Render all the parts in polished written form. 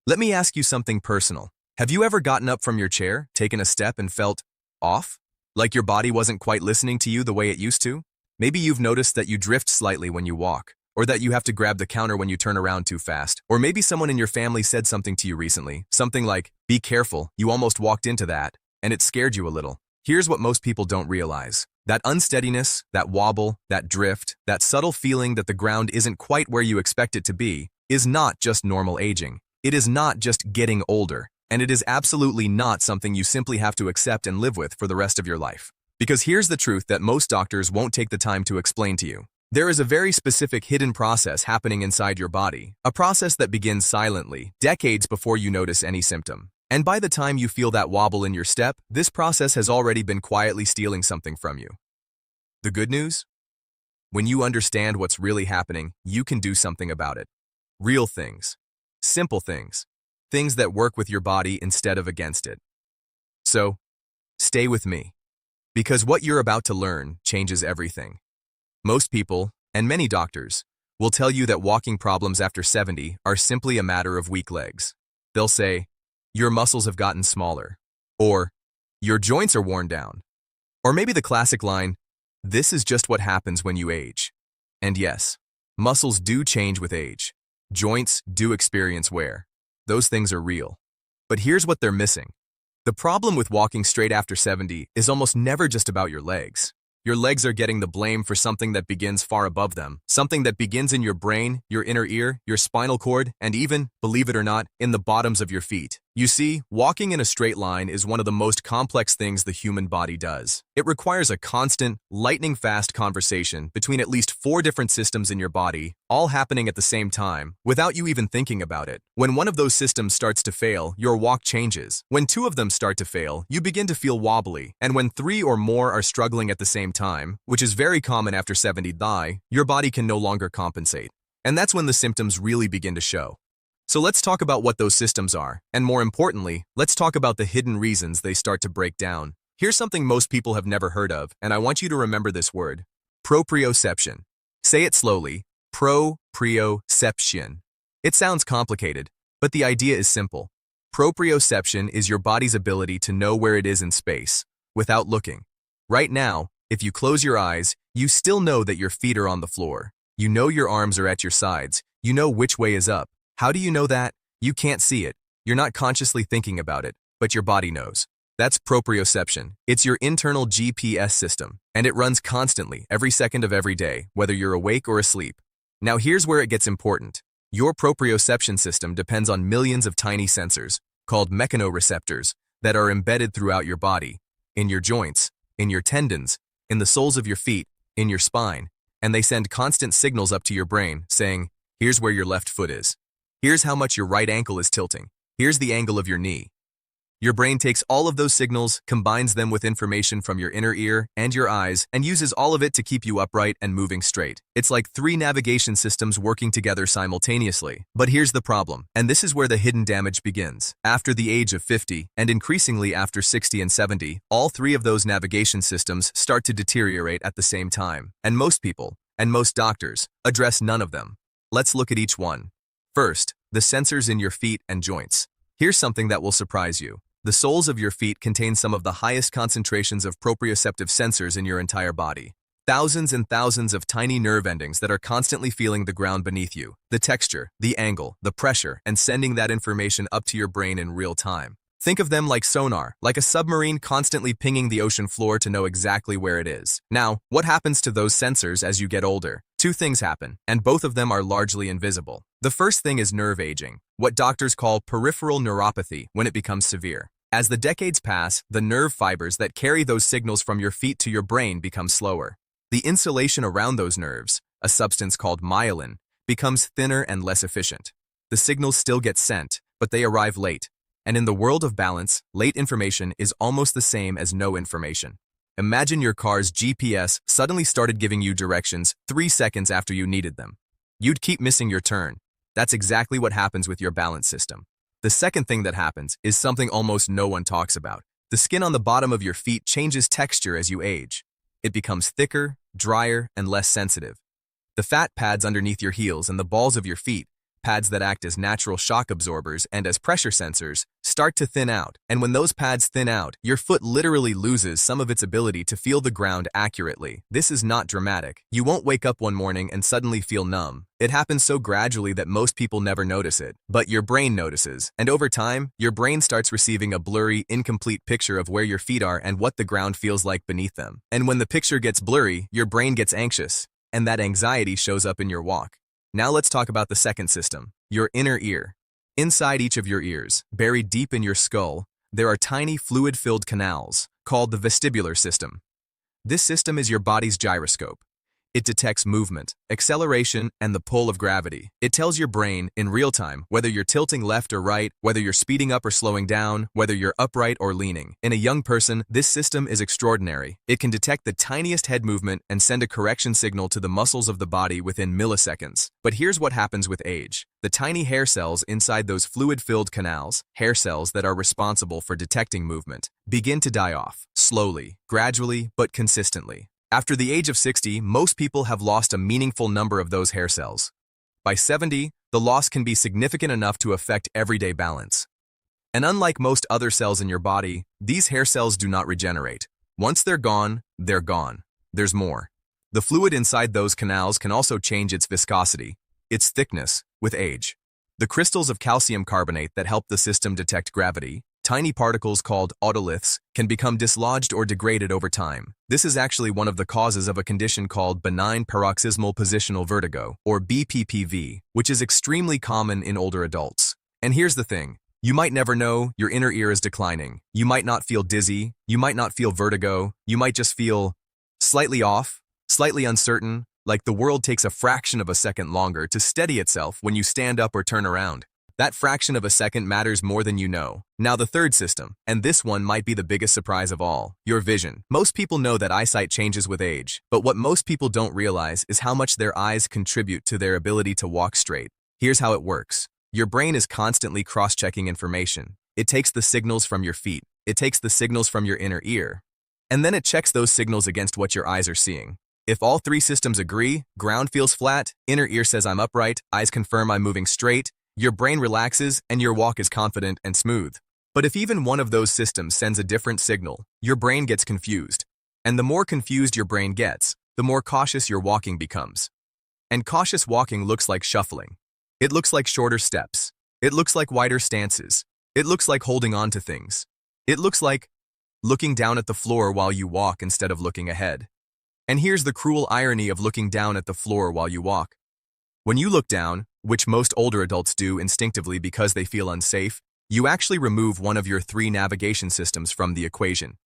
Let me ask you something personal. Have you ever gotten up from your chair, taken a step, and felt off? Like your body wasn't quite listening to you the way it used to? Maybe you've noticed that you drift slightly when you walk, or that you have to grab the counter when you turn around too fast. Or maybe someone in your family said something to you recently, something like, "Be careful," you almost walked into that, and it scared you a little. Here's what most people don't realize. That unsteadiness, that wobble, that drift, that subtle feeling that the ground isn't quite where you expect it to be, is not just normal aging. It is not just getting older, and it is absolutely not something you simply have to accept and live with for the rest of your life. Because here's the truth that most doctors won't take the time to explain to you. There is a very specific hidden process happening inside your body, a process that begins silently, decades before you notice any symptom. And by the time you feel that wobble in your step, this process has already been quietly stealing something from you. The good news? When you understand what's really happening, you can do something about it. Real things. Simple things. Things that work with your body instead of against it. So, stay with me. Because what you're about to learn changes everything. Most people, and many doctors, will tell you that walking problems after 70 are simply a matter of weak legs. They'll say, "Your muscles have gotten smaller," or "Your joints are worn down," or maybe the classic line, "This is just what happens when you age." And yes, muscles do change with age. Joints do experience wear. Those things are real. But here's what they're missing. The problem with walking straight after 70 is almost never just about your legs. Your legs are getting the blame for something that begins far above them, something that begins in your brain, your inner ear, your spinal cord, and even, believe it or not, in the bottoms of your feet. You see, walking in a straight line is one of the most complex things the human body does. It requires a constant, lightning-fast conversation between at least 4 different systems in your body, all happening at the same time, without you even thinking about it. When one of those systems starts to fail, your walk changes. When 2 of them start to fail, you begin to feel wobbly. And when 3 or more are struggling at the same time, which is very common after 70 die, your body can no longer compensate. And that's when the symptoms really begin to show. So let's talk about what those systems are, and more importantly, let's talk about the hidden reasons they start to break down. Here's something most people have never heard of, and I want you to remember this word: proprioception. Say it slowly: proprioception. It sounds complicated, but the idea is simple. Proprioception is your body's ability to know where it is in space, without looking. Right now, if you close your eyes, you still know that your feet are on the floor. You know your arms are at your sides. You know which way is up. How do you know that? You can't see it. You're not consciously thinking about it, but your body knows. That's proprioception. It's your internal GPS system, and it runs constantly, every second of every day, whether you're awake or asleep. Now here's where it gets important. Your proprioception system depends on millions of tiny sensors, called mechanoreceptors, that are embedded throughout your body, in your joints, in your tendons, in the soles of your feet, in your spine, and they send constant signals up to your brain, saying, "Here's where your left foot is. Here's how much your right ankle is tilting. Here's the angle of your knee." Your brain takes all of those signals, combines them with information from your inner ear and your eyes, and uses all of it to keep you upright and moving straight. It's like 3 navigation systems working together simultaneously. But here's the problem, and this is where the hidden damage begins. After the age of 50, and increasingly after 60 and 70, all 3 of those navigation systems start to deteriorate at the same time. And most people, and most doctors, address none of them. Let's look at each one. First, the sensors in your feet and joints. Here's something that will surprise you. The soles of your feet contain some of the highest concentrations of proprioceptive sensors in your entire body. Thousands and thousands of tiny nerve endings that are constantly feeling the ground beneath you, the texture, the angle, the pressure, and sending that information up to your brain in real time. Think of them like sonar, like a submarine constantly pinging the ocean floor to know exactly where it is. Now, what happens to those sensors as you get older? 2 things happen, and both of them are largely invisible. The first thing is nerve aging, what doctors call peripheral neuropathy when it becomes severe. As the decades pass, the nerve fibers that carry those signals from your feet to your brain become slower. The insulation around those nerves, a substance called myelin, becomes thinner and less efficient. The signals still get sent, but they arrive late. And in the world of balance, late information is almost the same as no information. Imagine your car's GPS suddenly started giving you directions 3 seconds after you needed them. You'd keep missing your turn. That's exactly what happens with your balance system. The second thing that happens is something almost no one talks about. The skin on the bottom of your feet changes texture as you age. It becomes thicker, drier, and less sensitive. The fat pads underneath your heels and the balls of your feet pads that act as natural shock absorbers and as pressure sensors, start to thin out. And when those pads thin out, your foot literally loses some of its ability to feel the ground accurately. This is not dramatic. You won't wake up one morning and suddenly feel numb. It happens so gradually that most people never notice it. But your brain notices, and over time, your brain starts receiving a blurry, incomplete picture of where your feet are and what the ground feels like beneath them. And when the picture gets blurry, your brain gets anxious, and that anxiety shows up in your walk. Now let's talk about the second system, your inner ear. Inside each of your ears, buried deep in your skull, there are tiny fluid-filled canals, called the vestibular system. This system is your body's gyroscope. It detects movement, acceleration, and the pull of gravity. It tells your brain, in real time, whether you're tilting left or right, whether you're speeding up or slowing down, whether you're upright or leaning. In a young person, this system is extraordinary. It can detect the tiniest head movement and send a correction signal to the muscles of the body within milliseconds. But here's what happens with age. The tiny hair cells inside those fluid-filled canals, hair cells that are responsible for detecting movement, begin to die off, slowly, gradually, but consistently. After the age of 60, most people have lost a meaningful number of those hair cells. By 70, the loss can be significant enough to affect everyday balance. And unlike most other cells in your body, these hair cells do not regenerate. Once they're gone, they're gone. There's more. The fluid inside those canals can also change its viscosity, its thickness, with age. The crystals of calcium carbonate that help the system detect gravity, tiny particles called otoliths, can become dislodged or degraded over time. This is actually one of the causes of a condition called benign paroxysmal positional vertigo, or BPPV, which is extremely common in older adults. And here's the thing. You might never know your inner ear is declining. You might not feel dizzy. You might not feel vertigo. You might just feel slightly off, slightly uncertain, like the world takes a fraction of a second longer to steady itself when you stand up or turn around. That fraction of a second matters more than you know. Now the third system, and this one might be the biggest surprise of all, your vision. Most people know that eyesight changes with age, but what most people don't realize is how much their eyes contribute to their ability to walk straight. Here's how it works. Your brain is constantly cross-checking information. It takes the signals from your feet. It takes the signals from your inner ear. And then it checks those signals against what your eyes are seeing. If all three systems agree, ground feels flat, inner ear says I'm upright, eyes confirm I'm moving straight, your brain relaxes and your walk is confident and smooth. But if even one of those systems sends a different signal, your brain gets confused. And the more confused your brain gets, the more cautious your walking becomes. And cautious walking looks like shuffling. It looks like shorter steps. It looks like wider stances. It looks like holding on to things. It looks like looking down at the floor while you walk instead of looking ahead. And here's the cruel irony of looking down at the floor while you walk. When you look down, which most older adults do instinctively because they feel unsafe, you actually remove one of your three navigation systems from the equation.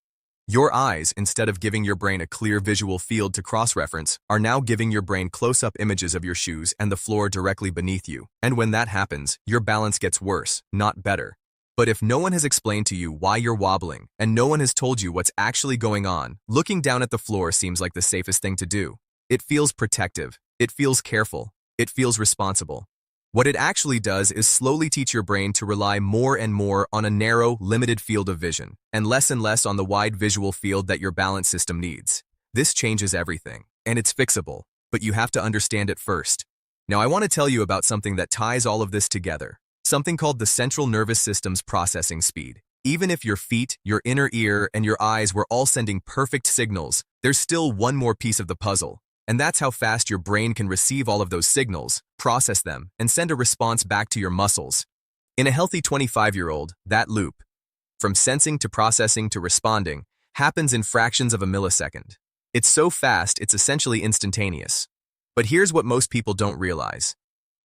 Your eyes, instead of giving your brain a clear visual field to cross-reference, are now giving your brain close-up images of your shoes and the floor directly beneath you. And when that happens, your balance gets worse, not better. But if no one has explained to you why you're wobbling, and no one has told you what's actually going on, looking down at the floor seems like the safest thing to do. It feels protective. It feels careful. It feels responsible. What it actually does is slowly teach your brain to rely more and more on a narrow, limited field of vision, and less on the wide visual field that your balance system needs. This changes everything, and it's fixable, but you have to understand it first. Now I want to tell you about something that ties all of this together, something called the central nervous system's processing speed. Even if your feet, your inner ear, and your eyes were all sending perfect signals, there's still one more piece of the puzzle. And that's how fast your brain can receive all of those signals, process them, and send a response back to your muscles. In a healthy 25-year-old, that loop, from sensing to processing to responding, happens in fractions of a millisecond. It's so fast, it's essentially instantaneous. But here's what most people don't realize.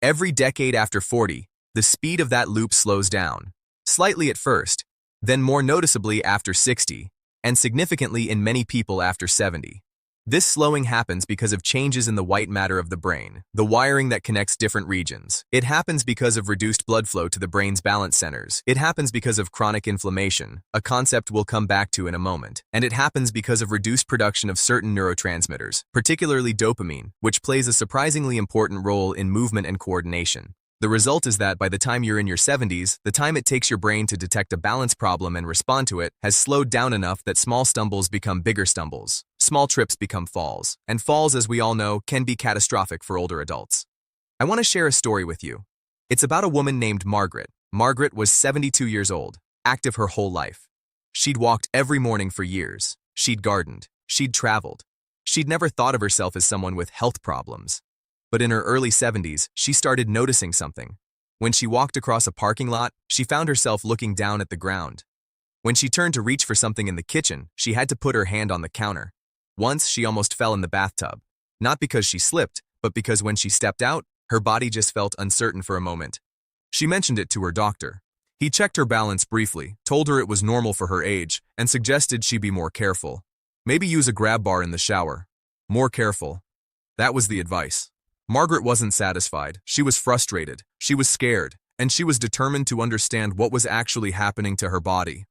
Every decade after 40, the speed of that loop slows down, slightly at first, then more noticeably after 60, and significantly in many people after 70. This slowing happens because of changes in the white matter of the brain, the wiring that connects different regions. It happens because of reduced blood flow to the brain's balance centers. It happens because of chronic inflammation, a concept we'll come back to in a moment. And it happens because of reduced production of certain neurotransmitters, particularly dopamine, which plays a surprisingly important role in movement and coordination. The result is that by the time you're in your 70s, the time it takes your brain to detect a balance problem and respond to it has slowed down enough that small stumbles become bigger stumbles. Small trips become falls. And falls, as we all know, can be catastrophic for older adults. I want to share a story with you. It's about a woman named Margaret. Margaret was 72 years old, active her whole life. She'd walked every morning for years. She'd gardened. She'd traveled. She'd never thought of herself as someone with health problems. But in her early 70s, she started noticing something. When she walked across a parking lot, she found herself looking down at the ground. When she turned to reach for something in the kitchen, she had to put her hand on the counter. Once, she almost fell in the bathtub. Not because she slipped, but because when she stepped out, her body just felt uncertain for a moment. She mentioned it to her doctor. He checked her balance briefly, told her it was normal for her age, and suggested she be more careful. Maybe use a grab bar in the shower. More careful. That was the advice. Margaret wasn't satisfied. She was frustrated. She was scared, and she was determined to understand what was actually happening to her body.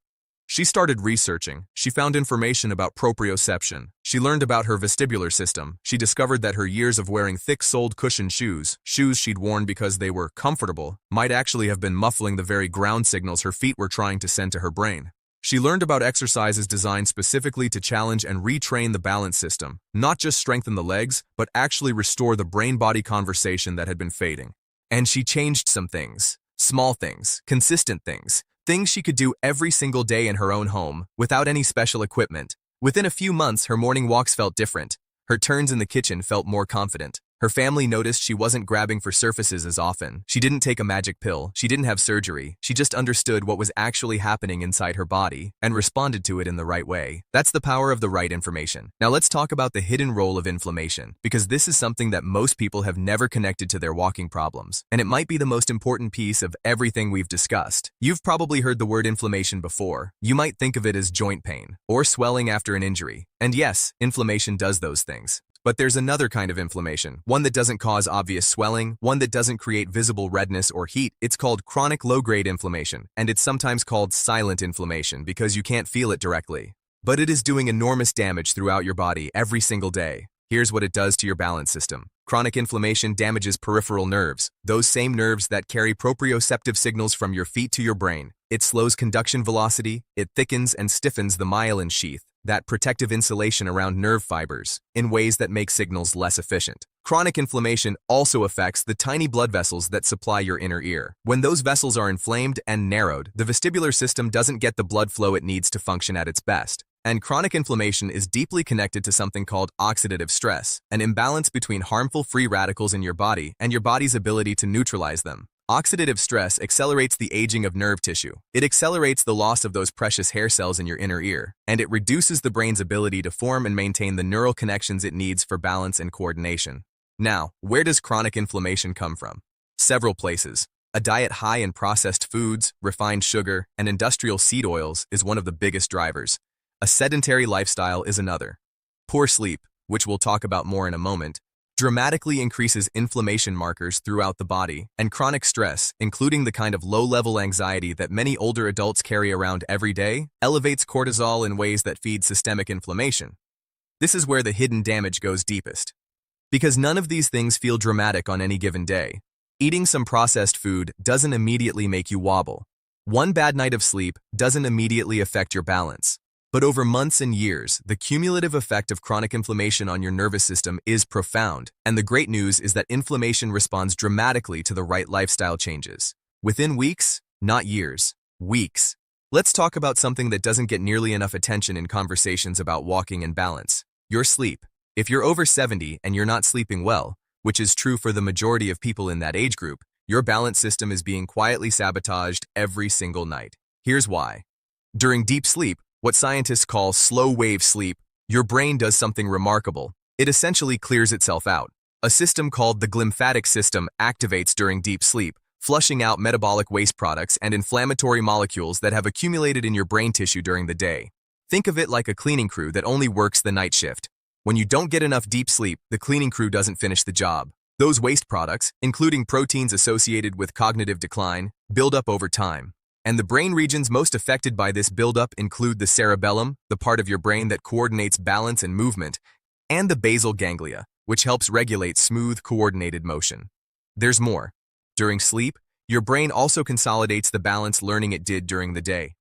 She started researching. She found information about proprioception. She learned about her vestibular system. She discovered that her years of wearing thick-soled cushioned shoes she'd worn because they were comfortable, might actually have been muffling the very ground signals her feet were trying to send to her brain. She learned about exercises designed specifically to challenge and retrain the balance system, not just strengthen the legs, but actually restore the brain-body conversation that had been fading. And she changed some things. Small things, consistent things. Things she could do every single day in her own home, without any special equipment. Within a few months, her morning walks felt different. Her turns in the kitchen felt more confident. Her family noticed she wasn't grabbing for surfaces as often. She didn't take a magic pill. She didn't have surgery. She just understood what was actually happening inside her body and responded to it in the right way. That's the power of the right information. Now let's talk about the hidden role of inflammation, because this is something that most people have never connected to their walking problems, and it might be the most important piece of everything we've discussed. You've probably heard the word inflammation before. You might think of it as joint pain or swelling after an injury. And yes, inflammation does those things. But there's another kind of inflammation, one that doesn't cause obvious swelling, one that doesn't create visible redness or heat. It's called chronic low-grade inflammation, and it's sometimes called silent inflammation because you can't feel it directly. But it is doing enormous damage throughout your body every single day. Here's what it does to your balance system. Chronic inflammation damages peripheral nerves, those same nerves that carry proprioceptive signals from your feet to your brain. It slows conduction velocity, it thickens and stiffens the myelin sheath, that protective insulation around nerve fibers, in ways that make signals less efficient. Chronic inflammation also affects the tiny blood vessels that supply your inner ear. When those vessels are inflamed and narrowed, the vestibular system doesn't get the blood flow it needs to function at its best. And chronic inflammation is deeply connected to something called oxidative stress, an imbalance between harmful free radicals in your body and your body's ability to neutralize them. Oxidative stress accelerates the aging of nerve tissue. It accelerates the loss of those precious hair cells in your inner ear, and it reduces the brain's ability to form and maintain the neural connections it needs for balance and coordination. Now, where does chronic inflammation come from? Several places. A diet high in processed foods, refined sugar, and industrial seed oils is one of the biggest drivers. A sedentary lifestyle is another. Poor sleep, which we'll talk about more in a moment, dramatically increases inflammation markers throughout the body, and chronic stress, including the kind of low-level anxiety that many older adults carry around every day, elevates cortisol in ways that feed systemic inflammation. This is where the hidden damage goes deepest. Because none of these things feel dramatic on any given day. Eating some processed food doesn't immediately make you wobble. One bad night of sleep doesn't immediately affect your balance. But over months and years, the cumulative effect of chronic inflammation on your nervous system is profound, and the great news is that inflammation responds dramatically to the right lifestyle changes. Within weeks, not years, weeks. Let's talk about something that doesn't get nearly enough attention in conversations about walking and balance: your sleep. If you're over 70 and you're not sleeping well, which is true for the majority of people in that age group, your balance system is being quietly sabotaged every single night. Here's why. During deep sleep, what scientists call slow-wave sleep, your brain does something remarkable. It essentially clears itself out. A system called the glymphatic system activates during deep sleep, flushing out metabolic waste products and inflammatory molecules that have accumulated in your brain tissue during the day. Think of it like a cleaning crew that only works the night shift. When you don't get enough deep sleep, the cleaning crew doesn't finish the job. Those waste products, including proteins associated with cognitive decline, build up over time. And the brain regions most affected by this buildup include the cerebellum, the part of your brain that coordinates balance and movement, and the basal ganglia, which helps regulate smooth, coordinated motion. There's more. During sleep, your brain also consolidates the balance learning it did during the day.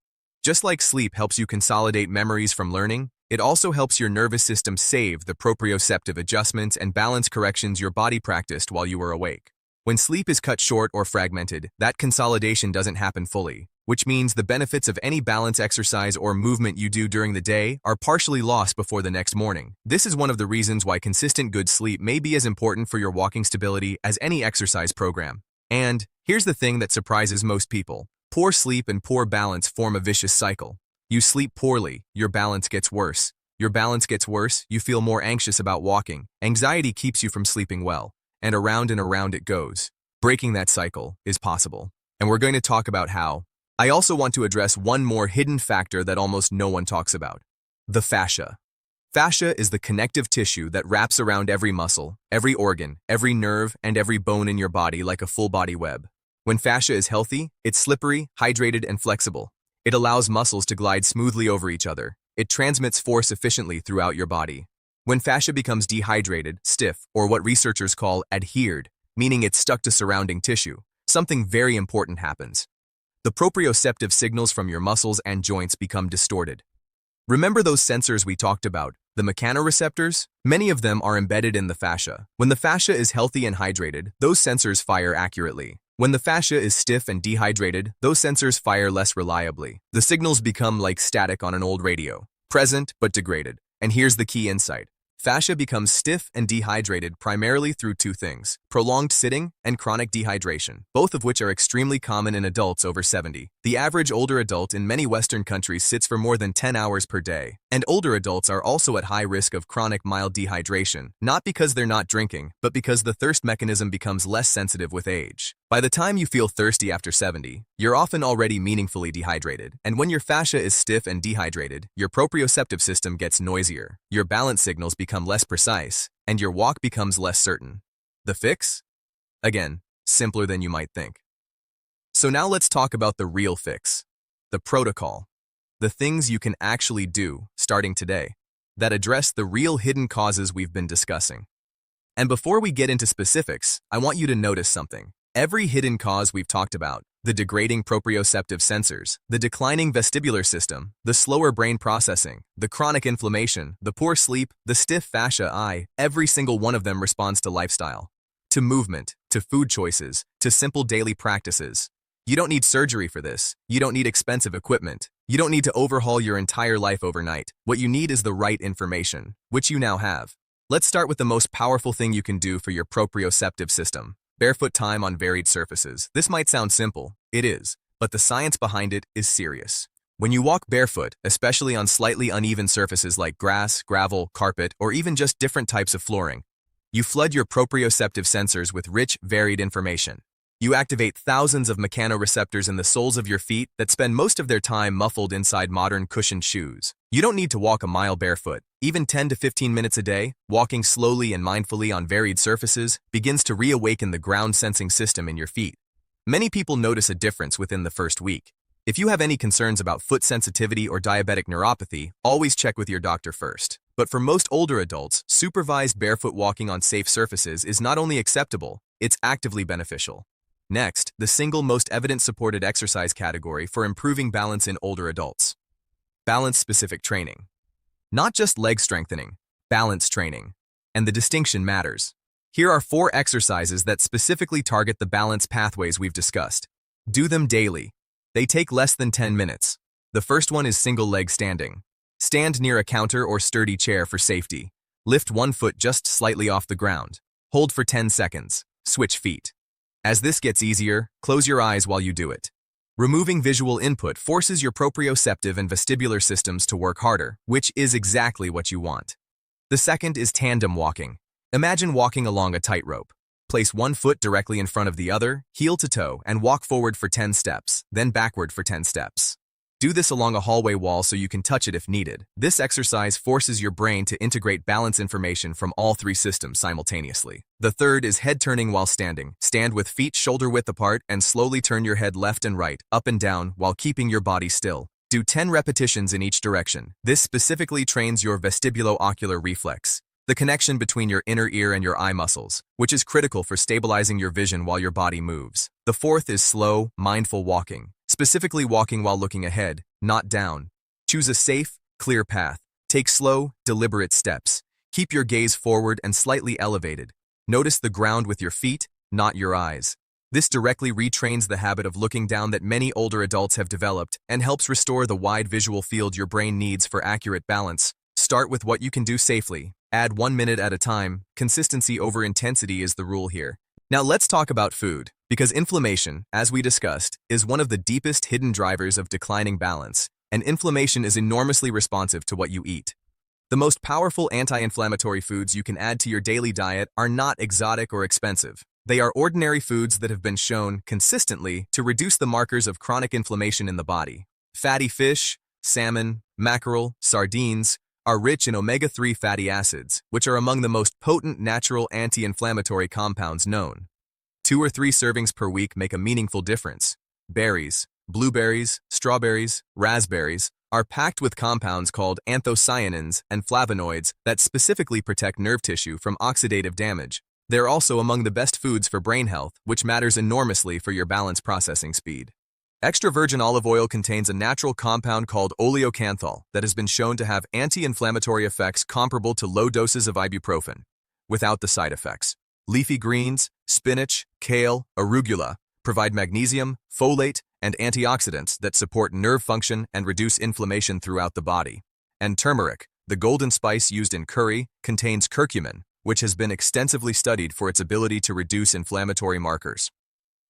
Just like sleep helps you consolidate memories from learning, it also helps your nervous system save the proprioceptive adjustments and balance corrections your body practiced while you were awake. When sleep is cut short or fragmented, that consolidation doesn't happen fully, which means the benefits of any balance exercise or movement you do during the day are partially lost before the next morning. This is one of the reasons why consistent good sleep may be as important for your walking stability as any exercise program. And here's the thing that surprises most people. Poor sleep and poor balance form a vicious cycle. You sleep poorly, your balance gets worse. Your balance gets worse, you feel more anxious about walking. Anxiety keeps you from sleeping well. And around it goes. Breaking that cycle is possible. And we're going to talk about how. I also want to address one more hidden factor that almost no one talks about. The fascia. Fascia is the connective tissue that wraps around every muscle, every organ, every nerve, and every bone in your body like a full-body web. When fascia is healthy, it's slippery, hydrated, and flexible. It allows muscles to glide smoothly over each other. It transmits force efficiently throughout your body. When fascia becomes dehydrated, stiff, or what researchers call adhered, meaning it's stuck to surrounding tissue, something very important happens. The proprioceptive signals from your muscles and joints become distorted. Remember those sensors we talked about, the mechanoreceptors? Many of them are embedded in the fascia. When the fascia is healthy and hydrated, those sensors fire accurately. When the fascia is stiff and dehydrated, those sensors fire less reliably. The signals become like static on an old radio, present but degraded. And here's the key insight. Fascia becomes stiff and dehydrated primarily through two things: prolonged sitting and chronic dehydration, both of which are extremely common in adults over 70. The average older adult in many Western countries sits for more than 10 hours per day, and older adults are also at high risk of chronic mild dehydration, not because they're not drinking, but because the thirst mechanism becomes less sensitive with age. By the time you feel thirsty after 70, you're often already meaningfully dehydrated, and when your fascia is stiff and dehydrated, your proprioceptive system gets noisier, your balance signals become less precise, and your walk becomes less certain. The fix? Again, simpler than you might think. So now let's talk about the real fix, the protocol, the things you can actually do, starting today, that address the real hidden causes we've been discussing. And before we get into specifics, I want you to notice something. Every hidden cause we've talked about, the degrading proprioceptive sensors, the declining vestibular system, the slower brain processing, the chronic inflammation, the poor sleep, the stiff fascia, every single one of them responds to lifestyle, to movement, to food choices, to simple daily practices. You don't need surgery for this. You don't need expensive equipment. You don't need to overhaul your entire life overnight. What you need is the right information, which you now have. Let's start with the most powerful thing you can do for your proprioceptive system. Barefoot time on varied surfaces. This might sound simple. It is. But the science behind it is serious. When you walk barefoot, especially on slightly uneven surfaces like grass, gravel, carpet, or even just different types of flooring, you flood your proprioceptive sensors with rich, varied information. You activate thousands of mechanoreceptors in the soles of your feet that spend most of their time muffled inside modern cushioned shoes. You don't need to walk a mile barefoot. Even 10 to 15 minutes a day, walking slowly and mindfully on varied surfaces begins to reawaken the ground-sensing system in your feet. Many people notice a difference within the first week. If you have any concerns about foot sensitivity or diabetic neuropathy, always check with your doctor first. But for most older adults, supervised barefoot walking on safe surfaces is not only acceptable, it's actively beneficial. Next, the single most evidence-supported exercise category for improving balance in older adults. Balance-specific training. Not just leg strengthening, balance training. And the distinction matters. Here are 4 exercises that specifically target the balance pathways we've discussed. Do them daily. They take less than 10 minutes. The first one is single leg standing. Stand near a counter or sturdy chair for safety. Lift one foot just slightly off the ground. Hold for 10 seconds. Switch feet. As this gets easier, close your eyes while you do it. Removing visual input forces your proprioceptive and vestibular systems to work harder, which is exactly what you want. The second is tandem walking. Imagine walking along a tightrope. Place one foot directly in front of the other, heel to toe, and walk forward for 10 steps, then backward for 10 steps. Do this along a hallway wall so you can touch it if needed. This exercise forces your brain to integrate balance information from all 3 systems simultaneously. The third is head turning while standing. Stand with feet shoulder width apart and slowly turn your head left and right, up and down, while keeping your body still. Do 10 repetitions in each direction. This specifically trains your vestibulo-ocular reflex, the connection between your inner ear and your eye muscles, which is critical for stabilizing your vision while your body moves. The fourth is slow, mindful walking. Specifically walking while looking ahead, not down. Choose a safe, clear path. Take slow, deliberate steps. Keep your gaze forward and slightly elevated. Notice the ground with your feet, not your eyes. This directly retrains the habit of looking down that many older adults have developed and helps restore the wide visual field your brain needs for accurate balance. Start with what you can do safely. Add 1 minute at a time. Consistency over intensity is the rule here. Now let's talk about food, because inflammation, as we discussed, is one of the deepest hidden drivers of declining balance, and inflammation is enormously responsive to what you eat. The most powerful anti-inflammatory foods you can add to your daily diet are not exotic or expensive. They are ordinary foods that have been shown consistently to reduce the markers of chronic inflammation in the body. Fatty fish, salmon, mackerel, sardines are rich in omega-3 fatty acids, which are among the most potent natural anti-inflammatory compounds known. 2 or 3 servings per week make a meaningful difference. Berries, blueberries, strawberries, raspberries are packed with compounds called anthocyanins and flavonoids that specifically protect nerve tissue from oxidative damage. They're also among the best foods for brain health, which matters enormously for your balance processing speed. Extra virgin olive oil contains a natural compound called oleocanthal that has been shown to have anti-inflammatory effects comparable to low doses of ibuprofen, without the side effects. Leafy greens, spinach, kale, arugula provide magnesium, folate, and antioxidants that support nerve function and reduce inflammation throughout the body. And turmeric, the golden spice used in curry, contains curcumin, which has been extensively studied for its ability to reduce inflammatory markers.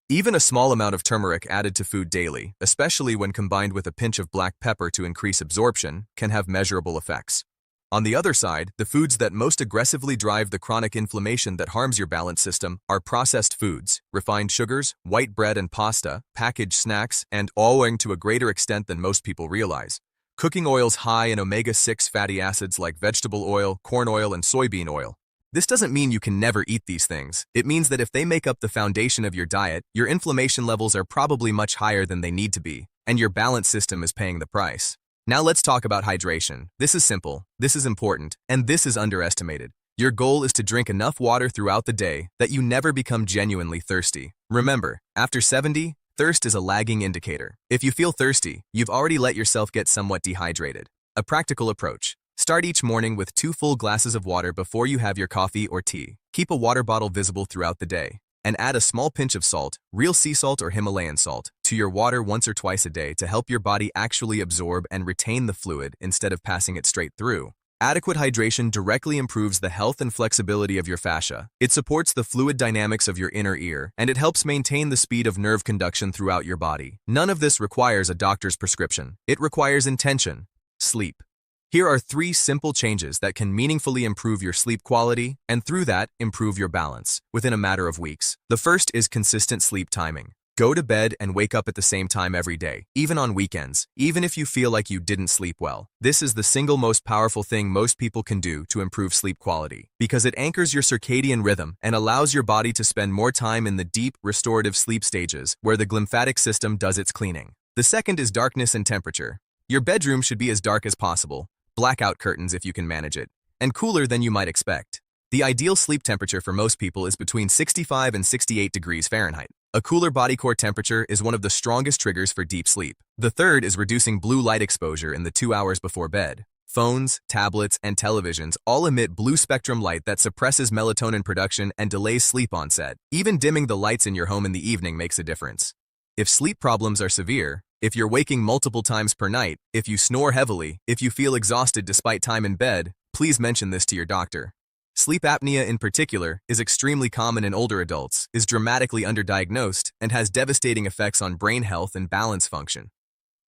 Even a small amount of turmeric added to food daily, especially when combined with a pinch of black pepper to increase absorption, can have measurable effects. On the other side, the foods that most aggressively drive the chronic inflammation that harms your balance system are processed foods, refined sugars, white bread and pasta, packaged snacks, and all owing to a greater extent than most people realize. Cooking oils high in omega-6 fatty acids like vegetable oil, corn oil, and soybean oil. This doesn't mean you can never eat these things. It means that if they make up the foundation of your diet, your inflammation levels are probably much higher than they need to be, and your balance system is paying the price. Now let's talk about hydration. This is simple, this is important, and this is underestimated. Your goal is to drink enough water throughout the day that you never become genuinely thirsty. Remember, after 70, thirst is a lagging indicator. If you feel thirsty, you've already let yourself get somewhat dehydrated. A practical approach. Start each morning with 2 full glasses of water before you have your coffee or tea. Keep a water bottle visible throughout the day. And add a small pinch of salt, real sea salt or Himalayan salt, to your water once or twice a day to help your body actually absorb and retain the fluid instead of passing it straight through. Adequate hydration directly improves the health and flexibility of your fascia. It supports the fluid dynamics of your inner ear, and it helps maintain the speed of nerve conduction throughout your body. None of this requires a doctor's prescription. It requires intention. Sleep. Here are 3 simple changes that can meaningfully improve your sleep quality and through that, improve your balance within a matter of weeks. The first is consistent sleep timing. Go to bed and wake up at the same time every day, even on weekends, even if you feel like you didn't sleep well. This is the single most powerful thing most people can do to improve sleep quality because it anchors your circadian rhythm and allows your body to spend more time in the deep, restorative sleep stages where the glymphatic system does its cleaning. The second is darkness and temperature. Your bedroom should be as dark as possible. Blackout curtains if you can manage it, and cooler than you might expect. The ideal sleep temperature for most people is between 65 and 68 degrees Fahrenheit. A cooler body core temperature is one of the strongest triggers for deep sleep. The third is reducing blue light exposure in the 2 hours before bed. Phones, tablets, and televisions all emit blue spectrum light that suppresses melatonin production and delays sleep onset. Even dimming the lights in your home in the evening makes a difference. If sleep problems are severe, if you're waking multiple times per night, if you snore heavily, if you feel exhausted despite time in bed, please mention this to your doctor. Sleep apnea in particular is extremely common in older adults, is dramatically underdiagnosed, and has devastating effects on brain health and balance function.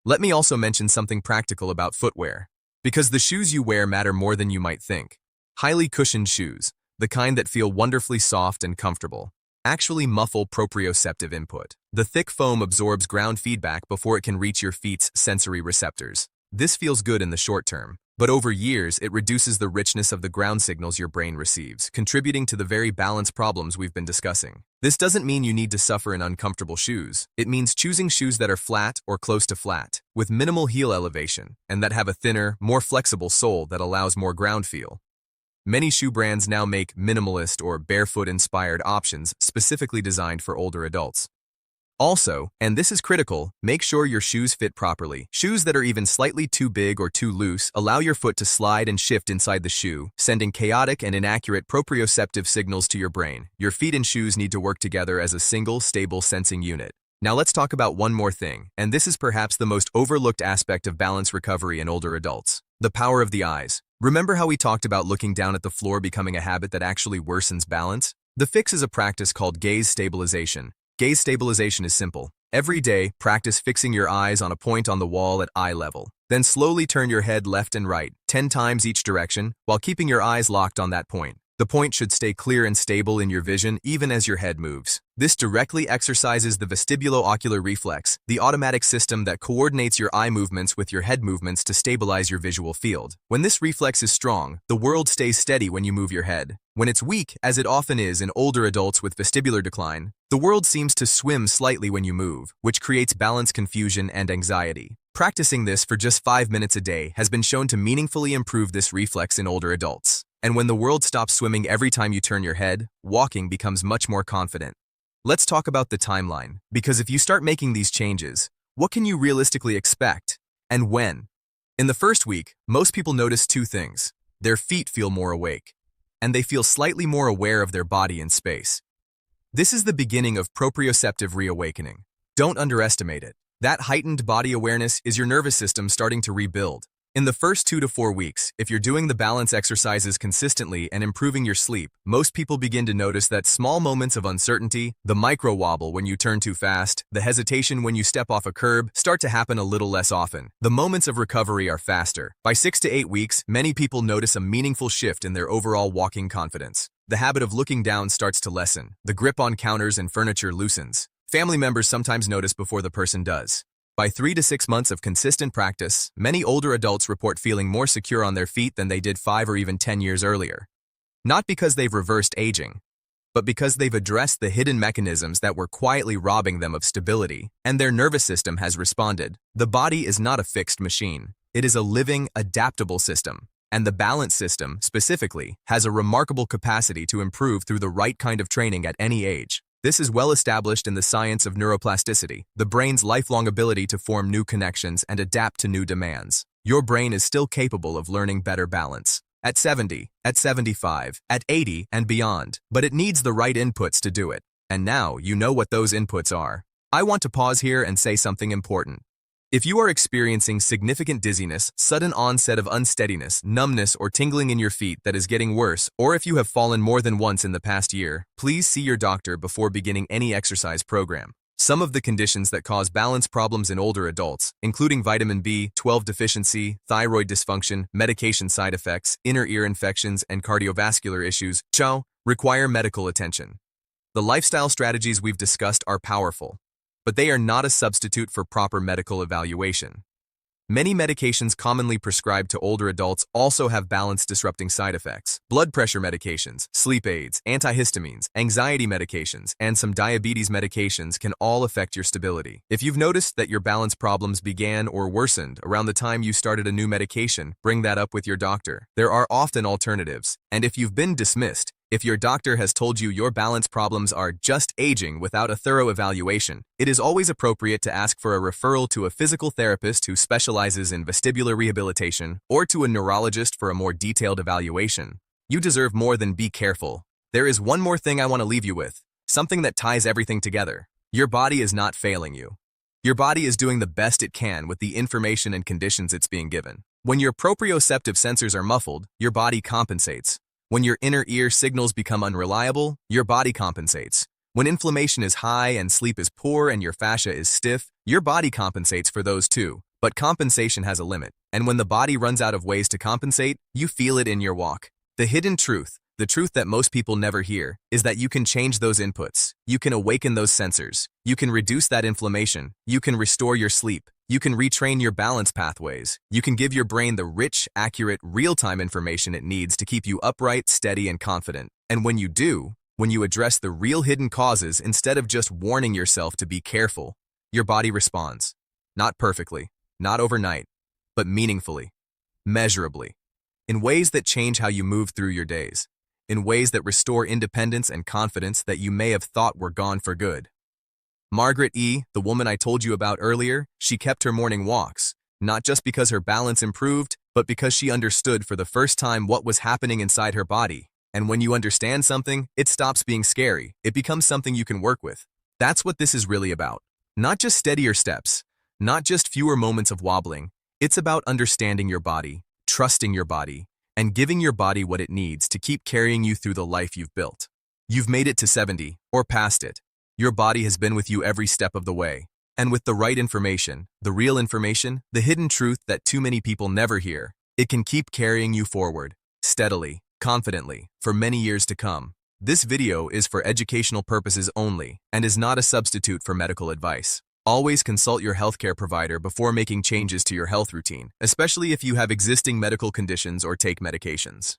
Let me also mention something practical about footwear, because the shoes you wear matter more than you might think. Highly cushioned shoes, the kind that feel wonderfully soft and comfortable, actually muffle proprioceptive input. The thick foam absorbs ground feedback before it can reach your feet's sensory receptors. This feels good in the short term, but over years it reduces the richness of the ground signals your brain receives, contributing to the very balance problems we've been discussing. This doesn't mean you need to suffer in uncomfortable shoes. It means choosing shoes that are flat or close to flat, with minimal heel elevation, and that have a thinner, more flexible sole that allows more ground feel. Many shoe brands now make minimalist or barefoot-inspired options specifically designed for older adults. Also, and this is critical, make sure your shoes fit properly. Shoes that are even slightly too big or too loose allow your foot to slide and shift inside the shoe, sending chaotic and inaccurate proprioceptive signals to your brain. Your feet and shoes need to work together as a single, stable sensing unit. Now let's talk about one more thing, and this is perhaps the most overlooked aspect of balance recovery in older adults: the power of the eyes. Remember how we talked about looking down at the floor becoming a habit that actually worsens balance? The fix is a practice called gaze stabilization. Gaze stabilization is simple. Every day, practice fixing your eyes on a point on the wall at eye level. Then slowly turn your head left and right, 10 times each direction, while keeping your eyes locked on that point. The point should stay clear and stable in your vision even as your head moves. This directly exercises the vestibulo-ocular reflex, the automatic system that coordinates your eye movements with your head movements to stabilize your visual field. When this reflex is strong, the world stays steady when you move your head. When it's weak, as it often is in older adults with vestibular decline, the world seems to swim slightly when you move, which creates balance confusion and anxiety. Practicing this for just 5 minutes a day has been shown to meaningfully improve this reflex in older adults. And when the world stops swimming every time you turn your head, walking becomes much more confident. Let's talk about the timeline, because if you start making these changes, what can you realistically expect, and when? In the first week, most people notice two things. Their feet feel more awake, and they feel slightly more aware of their body in space. This is the beginning of proprioceptive reawakening. Don't underestimate it. That heightened body awareness is your nervous system starting to rebuild. In the first 2 to 4 weeks, if you're doing the balance exercises consistently and improving your sleep, most people begin to notice that small moments of uncertainty, the micro wobble when you turn too fast, the hesitation when you step off a curb, start to happen a little less often. The moments of recovery are faster. By 6 to 8 weeks, many people notice a meaningful shift in their overall walking confidence. The habit of looking down starts to lessen. The grip on counters and furniture loosens. Family members sometimes notice before the person does. By 3 to 6 months of consistent practice, many older adults report feeling more secure on their feet than they did 5 or even 10 years earlier. Not because they've reversed aging, but because they've addressed the hidden mechanisms that were quietly robbing them of stability, and their nervous system has responded. The body is not a fixed machine. It is a living, adaptable system. And the balance system, specifically, has a remarkable capacity to improve through the right kind of training at any age. This is well established in the science of neuroplasticity, the brain's lifelong ability to form new connections and adapt to new demands. Your brain is still capable of learning better balance. At 70, at 75, at 80, and beyond. But it needs the right inputs to do it. And now you know what those inputs are. I want to pause here and say something important. If you are experiencing significant dizziness, sudden onset of unsteadiness, numbness, or tingling in your feet that is getting worse, or if you have fallen more than once in the past year, please see your doctor before beginning any exercise program. Some of the conditions that cause balance problems in older adults, including vitamin B12 deficiency, thyroid dysfunction, medication side effects, inner ear infections, and cardiovascular issues, require medical attention. The lifestyle strategies we've discussed are powerful, but they are not a substitute for proper medical evaluation. Many medications commonly prescribed to older adults also have balance-disrupting side effects. Blood pressure medications, sleep aids, antihistamines, anxiety medications, and some diabetes medications can all affect your stability. If you've noticed that your balance problems began or worsened around the time you started a new medication, bring that up with your doctor. There are often alternatives, and if you've been dismissed, if your doctor has told you your balance problems are just aging without a thorough evaluation, it is always appropriate to ask for a referral to a physical therapist who specializes in vestibular rehabilitation or to a neurologist for a more detailed evaluation. You deserve more than be careful. There is one more thing I want to leave you with, something that ties everything together. Your body is not failing you. Your body is doing the best it can with the information and conditions it's being given. When your proprioceptive sensors are muffled, your body compensates. When your inner ear signals become unreliable, your body compensates. When inflammation is high and sleep is poor and your fascia is stiff, your body compensates for those too. But compensation has a limit, and when the body runs out of ways to compensate, you feel it in your walk. The hidden truth, the truth that most people never hear, is that you can change those inputs. You can awaken those sensors. You can reduce that inflammation. You can restore your sleep. You can retrain your balance pathways. You can give your brain the rich, accurate, real-time information it needs to keep you upright, steady, and confident. And when you do, when you address the real hidden causes instead of just warning yourself to be careful, your body responds. Not perfectly, not overnight, but meaningfully, measurably, in ways that change how you move through your days, in ways that restore independence and confidence that you may have thought were gone for good. Margaret E., the woman I told you about earlier, she kept her morning walks, not just because her balance improved, but because she understood for the first time what was happening inside her body. And when you understand something, it stops being scary. It becomes something you can work with. That's what this is really about. Not just steadier steps, not just fewer moments of wobbling. It's about understanding your body, trusting your body, and giving your body what it needs to keep carrying you through the life you've built. You've made it to 70, or past it. Your body has been with you every step of the way. And with the right information, the real information, the hidden truth that too many people never hear, it can keep carrying you forward, steadily, confidently, for many years to come. This video is for educational purposes only and is not a substitute for medical advice. Always consult your healthcare provider before making changes to your health routine, especially if you have existing medical conditions or take medications.